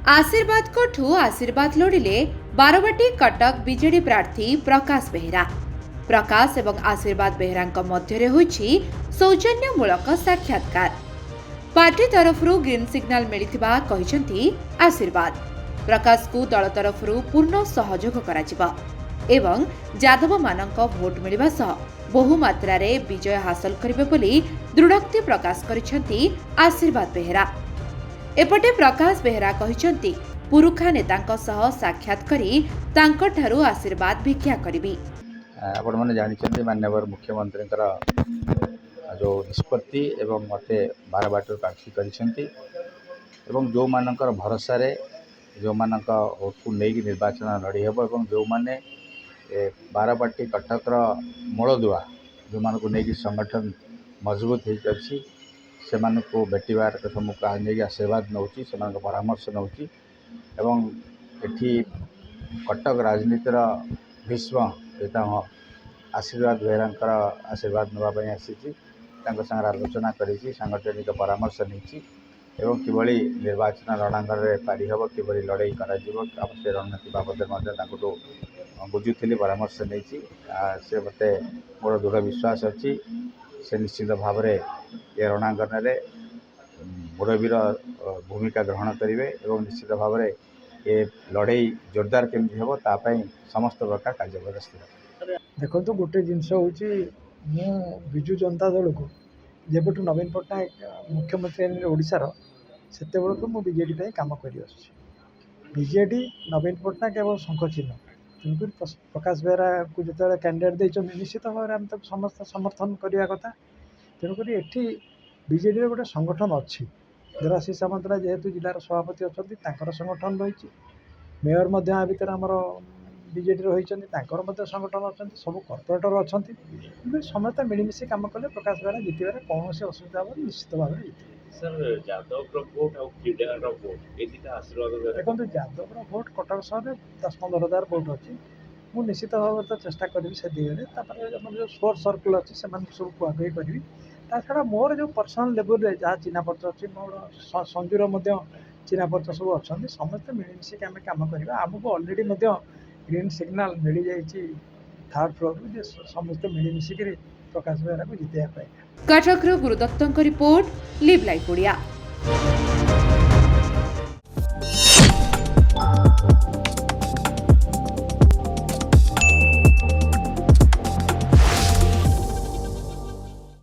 आशीर्वाद को आशीर्वाद लोड़िले बारवाटी कटक बीजेडी प्रार्थी प्रकाश बेहेरा। प्रकाश एवं आशीर्वाद बेहेरा मध्य होइछि सौजन्यमूलक साक्षात्कार। पार्टी तरफ ग्रीन सिग्नाल मिलिथिबा कहिसेंती आशीर्वाद। प्रकाश को दल तरफ पूर्ण सहयोग कराजिबा एवं जादव मानक भोट मिलिबा सह बहु मात्रा रे विजय हासिल करिबे बोली दृढ़ोक्ति प्रकाश करिसेंती आशीर्वाद बेहेरा। एपटे प्रकाश बेहेरा कहिसेंती पुरुखा नेतांक सह साक्षात करी तांको ठारू आशीर्वाद भिक्षा करिबी। आपण माने जानिछन्ती माननीय मुख्यमंत्री जो निष्पत्ति एवं मते बारवाटी प्रार्थी करिसेंती एवं जो मानकर भरोसा रे जो मानक वोट को लेकी निर्वाचन लड़ी हेबो एवं जो माने बारवाटी कटक मूलदुआ जो मान को लेकिन संगठन मजबूत हो से भेटार सम्मुख आने आशीर्वाद नौची से परामर्श नौची एवं एठी कटक राजनीतिर भीष्म पिता आशीर्वाद बेहेरा आशीर्वाद नापी आसी संगे आलोचना करी सांगठनिक परामर्श नहीं एवं किभली निर्वाचन रणांगण में पारी हम किभली लड़ाई कर से रणनीति बाबद बुझुली परामर्श नहीं से मते मोर दृढ़ विश्वास अच्छी से निश्चित भाव में ये रणांगन में मुरबीर भूमिका ग्रहण करेंगे और निश्चित भाव में ये लड़ाई जोरदार केमती हम तापाई समस्त प्रकार कार्य व्यवस्था। देखो तो गोटे जिनस हूँ विजु जनता दल को जेबठू नवीन पट्टनायक मुख्यमंत्री ओडिशार से बीजेडी काम कर बीजेडी नवीन पट्टनायक एवं शंख चिन्ह तेणुक प्रकाश बेहेरा को जो कैंडिडेट देते निश्चित भाव में आम तक समस्त समर्थन करने कथा। तेणुक ये बीजेडी गोटे संगठन अच्छी देवाशीष सामंतराय जेहेतु जिलार सभापति अच्छा संगठन रही मेयर भितर आमर बीजेडी रही संगठन अच्छा सब कर्पोरेटर अच्छा समस्त मिलमिशी कम कले प्रकाश बेहेरा जितबार कौन असुविधा हो निश्चित भाव में देखो यादव भोट कटक सहर 10-15 हजार भोट अच्छी मुझे निश्चित भाव तो चेष्टा करी से दिगरे जो स्पोर्ट सर्कल अच्छी से सब कुआई करी छड़ा मोर जो पर्सनाल लेवल जहाँ चिन्ह परिचय अच्छी मोर संजूर चिन्ह परिचय सब अच्छा समस्त मिलमिशिक आम कम करवा आमको अलरेडी ग्रीन सिग्नाल मिल जाइए थर्ड फ्लोर समस्त मिलमिशिक प्रकाश बेहेरा को जितने। Cuttack Gurudatt report live live Odia.